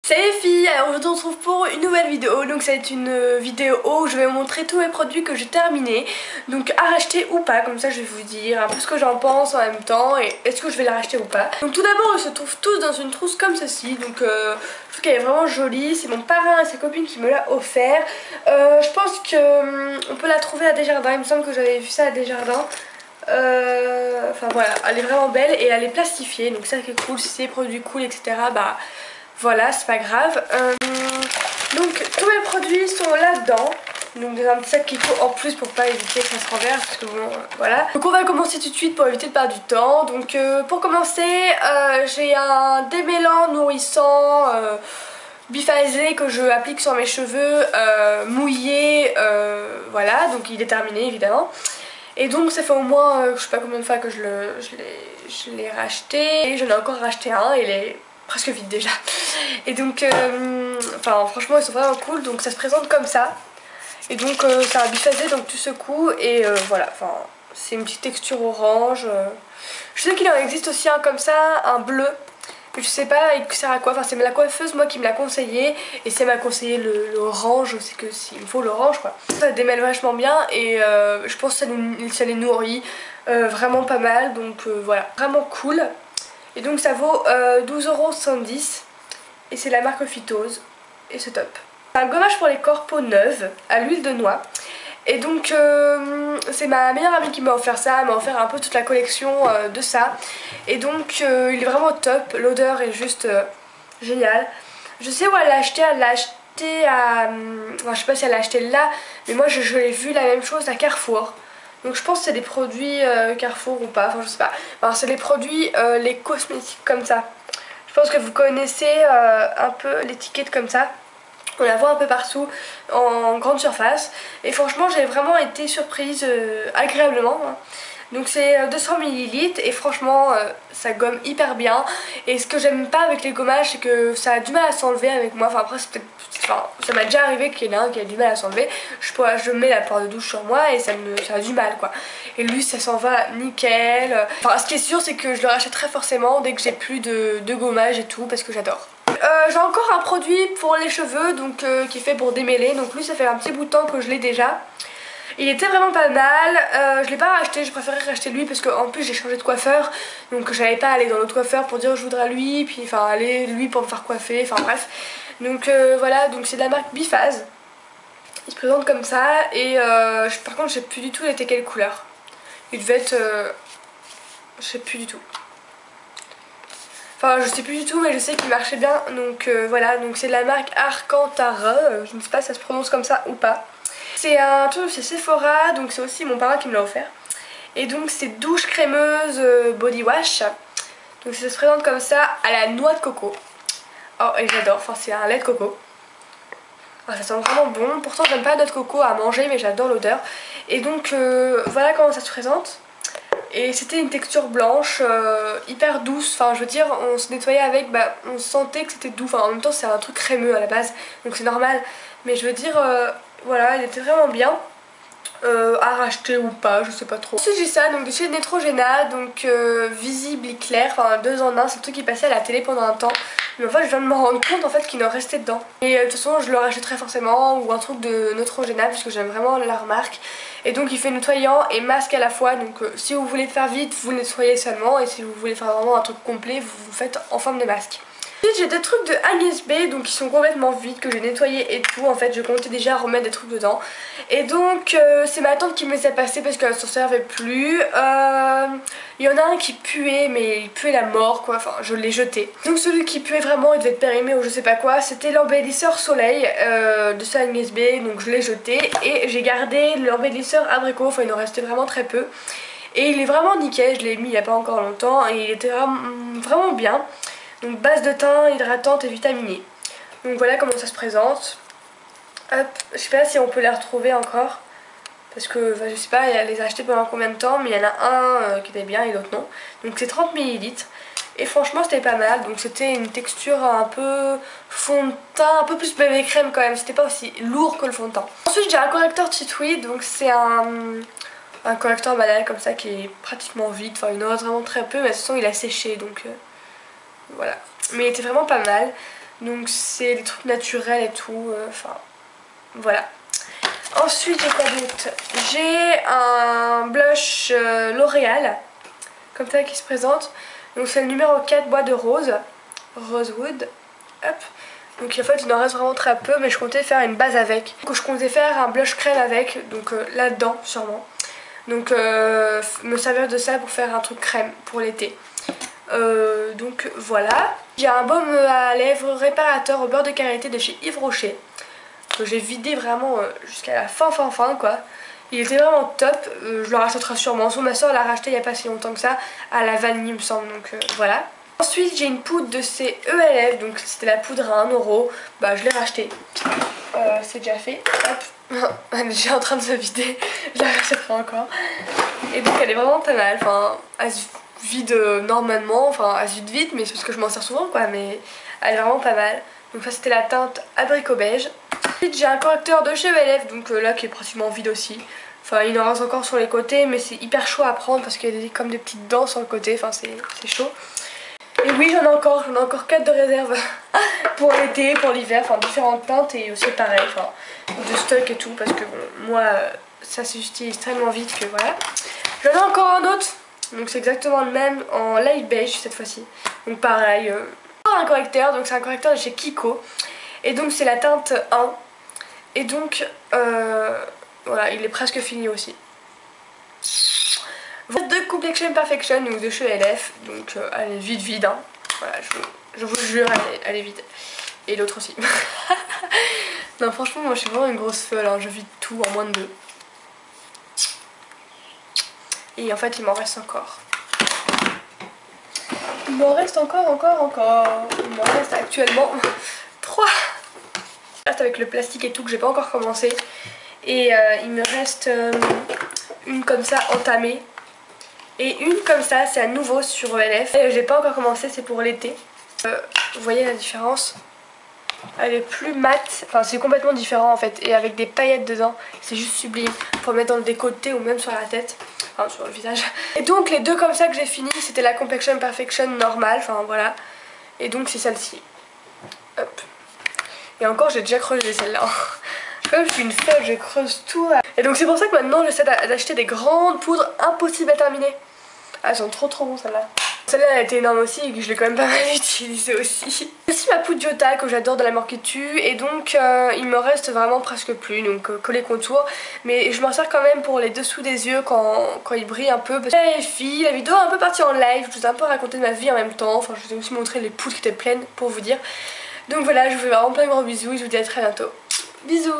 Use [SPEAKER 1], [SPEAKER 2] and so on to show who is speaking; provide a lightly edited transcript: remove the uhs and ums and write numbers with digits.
[SPEAKER 1] Salut les filles, alors aujourd'hui on se retrouve pour une nouvelle vidéo. Donc ça va être une vidéo où je vais vous montrer tous mes produits que j'ai terminés, donc à racheter ou pas. Comme ça je vais vous dire un peu ce que j'en pense en même temps et est-ce que je vais la racheter ou pas. Donc tout d'abord ils se trouvent tous dans une trousse comme ceci. Donc je trouve qu'elle est vraiment jolie. C'est mon parrain et sa copine qui me l'a offert. Je pense que on peut la trouver à Desjardins. Il me semble que j'avais vu ça à Desjardins. Enfin voilà, elle est vraiment belle et elle est plastifiée, donc ça qui est cool. Si c'est des produits cool etc, bah voilà, c'est pas grave. Donc tous mes produits sont là-dedans, donc dans un petit sac qu'il faut en plus pour pas éviter que ça se renverse, parce que bon voilà. Donc on va commencer tout de suite pour éviter de perdre du temps. Donc pour commencer j'ai un démêlant nourrissant biphasé que je applique sur mes cheveux mouillés, voilà, donc il est terminé évidemment. Et donc ça fait au moins je sais pas combien de fois que je l'ai racheté, et j'en ai encore racheté un et il est presque vide déjà. Et donc enfin franchement ils sont vraiment cool. Donc ça se présente comme ça, et donc c'est un biphasé, donc tu secoues et voilà, enfin c'est une petite texture orange. Je sais qu'il en existe aussi un comme ça, un bleu, mais je sais pas il sert à quoi. Enfin c'est la coiffeuse moi qui me l'a conseillé, et si elle m'a conseillé l'orange, c'est que s'il me faut l'orange quoi. Ça démêle vachement bien et je pense que ça les nourrit vraiment pas mal. Donc voilà, vraiment cool. Et donc ça vaut 12,70 € et c'est la marque Phytose et c'est top. C'est un gommage pour les corpos neuves à l'huile de noix. Et donc c'est ma meilleure amie qui m'a offert ça, elle m'a offert un peu toute la collection de ça. Et donc il est vraiment top, l'odeur est juste géniale. Je sais où elle l'a acheté à... Enfin, je sais pas si elle l'a acheté là, mais moi je l'ai vu la même chose à Carrefour. Donc je pense que c'est des produits Carrefour ou pas, enfin je sais pas. Enfin, c'est les produits, les cosmétiques comme ça. Je pense que vous connaissez un peu l'étiquette comme ça. On la voit un peu partout en grande surface. Et franchement j'ai vraiment été surprise agréablement. Donc c'est 200 ml et franchement ça gomme hyper bien. Et ce que j'aime pas avec les gommages, c'est que ça a du mal à s'enlever avec moi. Enfin après c'est peut-être... Enfin, ça m'a déjà arrivé qu'il y en a un qui a du mal à s'enlever. Je mets la poire de douche sur moi et ça a du mal quoi. Et lui ça s'en va nickel. Enfin ce qui est sûr c'est que je le rachèterai forcément dès que j'ai plus de gommage et tout, parce que j'adore. J'ai encore un produit pour les cheveux, donc qui est fait pour démêler. Donc lui ça fait un petit bout de temps que je l'ai déjà. Il était vraiment pas mal, je l'ai pas racheté, je préférais racheter lui parce qu'en plus j'ai changé de coiffeur. Donc j'allais pas aller dans l'autre coiffeur pour dire je voudrais lui, puis enfin aller lui pour me faire coiffer, enfin bref. Donc voilà, donc c'est de la marque Biphase. Il se présente comme ça et par contre je sais plus du tout il était quelle couleur. Il devait être... je sais plus du tout. Enfin je sais plus du tout, mais je sais qu'il marchait bien. Donc voilà, donc c'est de la marque Arcantara, je ne sais pas si ça se prononce comme ça ou pas. C'est un truc, c'est Sephora, donc c'est aussi mon parrain qui me l'a offert. Et donc c'est douche crémeuse body wash. Donc ça se présente comme ça à la noix de coco. Oh et j'adore, enfin c'est un lait de coco. Oh, ça sent vraiment bon, pourtant j'aime pas la noix de coco à manger mais j'adore l'odeur. Et donc voilà comment ça se présente. Et c'était une texture blanche, hyper douce, enfin je veux dire on se nettoyait avec, bah on sentait que c'était doux. Enfin en même temps c'est un truc crémeux à la base, donc c'est normal. Mais je veux dire... voilà, il était vraiment bien. À racheter ou pas, je sais pas trop. Ensuite j'ai ça, donc de chez Neutrogena, donc visible et clair, enfin 2 en 1, c'est le truc qui passait à la télé pendant un temps. Mais en fait je viens de me rendre compte en fait qu'il en restait dedans. Et de toute façon je le rachèterai forcément, ou un truc de Neutrogena, parce que j'aime vraiment la remarque. Et donc il fait nettoyant et masque à la fois, donc si vous voulez faire vite, vous le nettoyez seulement. Et si vous voulez faire vraiment un truc complet, vous faites en forme de masque. Ensuite j'ai des trucs de Agnès B, donc qui sont complètement vides, que j'ai nettoyé et tout. En fait je comptais déjà remettre des trucs dedans. Et donc c'est ma tante qui me les a passés parce qu'elle s'en servait plus. Il y en a un qui puait, mais il puait la mort quoi, enfin je l'ai jeté. Donc celui qui puait vraiment, il devait être périmé ou je sais pas quoi. C'était l'embellisseur soleil de chez Agnès B, donc je l'ai jeté. Et j'ai gardé l'embellisseur abricot, enfin il en restait vraiment très peu. Et il est vraiment nickel, je l'ai mis il y a pas encore longtemps et il était vraiment bien. Donc base de teint hydratante et vitaminée. Donc voilà comment ça se présente. Hop, je sais pas si on peut les retrouver encore. Parce que enfin, je sais pas, elle les a achetés pendant combien de temps. Mais il y en a un qui était bien et l'autre non. Donc c'est 30 ml. Et franchement c'était pas mal. Donc c'était une texture un peu fond de teint, un peu plus bébé crème quand même. C'était pas aussi lourd que le fond de teint. Ensuite j'ai un correcteur Titouille. Donc c'est un correcteur banal comme ça qui est pratiquement vide. Enfin il en reste vraiment très peu, mais de toute façon il a séché donc... voilà, mais il était vraiment pas mal. Donc c'est des trucs naturels et tout, enfin voilà. Ensuite j'ai quoi d'autre? J'ai un blush L'Oréal, comme ça, qui se présente. Donc c'est le numéro 4 bois de rose, Rosewood. Hop. Donc en fait il en reste vraiment très peu, mais je comptais faire une base avec. Donc je comptais faire un blush crème avec, donc là-dedans sûrement. Donc me servir de ça pour faire un truc crème pour l'été. Donc voilà. J'ai un baume à lèvres réparateur au beurre de karité de chez Yves Rocher, que j'ai vidé vraiment jusqu'à la fin quoi. Il était vraiment top, je le rachèterai sûrement. Ma soeur l'a racheté il n'y a pas si longtemps que ça, à la vanille il me semble, donc voilà. Ensuite j'ai une poudre de chez ELF, donc c'était la poudre à 1 €, bah je l'ai rachetée. C'est déjà fait, hop. Elle est déjà en train de se vider, je la rachèterai encore. Et donc elle est vraiment pas mal, enfin elle se vide normalement, enfin elle se vide vite, mais c'est parce que je m'en sers souvent quoi, mais elle est vraiment pas mal. Donc ça c'était la teinte abricot beige. Ensuite j'ai un correcteur de chez ELF, donc là qui est pratiquement vide aussi. Enfin il en reste encore sur les côtés, mais c'est hyper chaud à prendre parce qu'il y a comme des petites dents sur le côté, enfin c'est chaud. Et oui j'en ai encore 4 de réserve pour l'été, pour l'hiver, enfin différentes teintes et aussi pareil, enfin de stock et tout, parce que bon, moi ça s'utilise tellement vite que voilà. J'en ai encore un autre, donc c'est exactement le même en light beige cette fois-ci. Donc pareil, un correcteur, donc c'est un correcteur de chez Kiko. Et donc c'est la teinte 1. Et donc voilà, il est presque fini aussi. De Complexion Perfection, donc de chez LF, donc elle est vide hein. Voilà, je vous jure, elle est vide. Et l'autre aussi. Non franchement moi je suis vraiment une grosse folle, hein. Je vide tout en moins de 2. Et en fait il m'en reste encore. Il m'en reste encore. Il m'en reste actuellement 3. Je reste avec le plastique et tout que j'ai pas encore commencé. Et il me reste une comme ça entamée. Et une comme ça, c'est à nouveau sur ELF. J'ai pas encore commencé, c'est pour l'été. Vous voyez la différence? Elle est plus mate, enfin c'est complètement différent en fait. Et avec des paillettes dedans, c'est juste sublime. Faut le mettre dans le décolleté ou même sur la tête. Enfin sur le visage. Et donc les deux comme ça que j'ai fini, c'était la Complexion Perfection normale, enfin voilà. Et donc c'est celle-ci. Hop. Et encore j'ai déjà creusé celle-là. Comme je suis une folle, je creuse tout. Et donc c'est pour ça que maintenant j'essaie d'acheter des grandes poudres impossibles à terminer. Ah, elles sont trop bon celles-là. Celle-là elle était énorme aussi et que je l'ai quand même pas mal utilisée aussi. Aussi ma poudre Jota que j'adore de la marque qui tue. Et donc il me reste vraiment presque plus, donc coller contour. Mais je m'en sers quand même pour les dessous des yeux quand ils brillent un peu. Parce que les filles, la vidéo est un peu partie en live, je vous ai un peu raconté de ma vie en même temps. Enfin je vous ai aussi montré les poudres qui étaient pleines pour vous dire. Donc voilà, je vous fais vraiment plein de gros bisous et je vous dis à très bientôt. Bisous.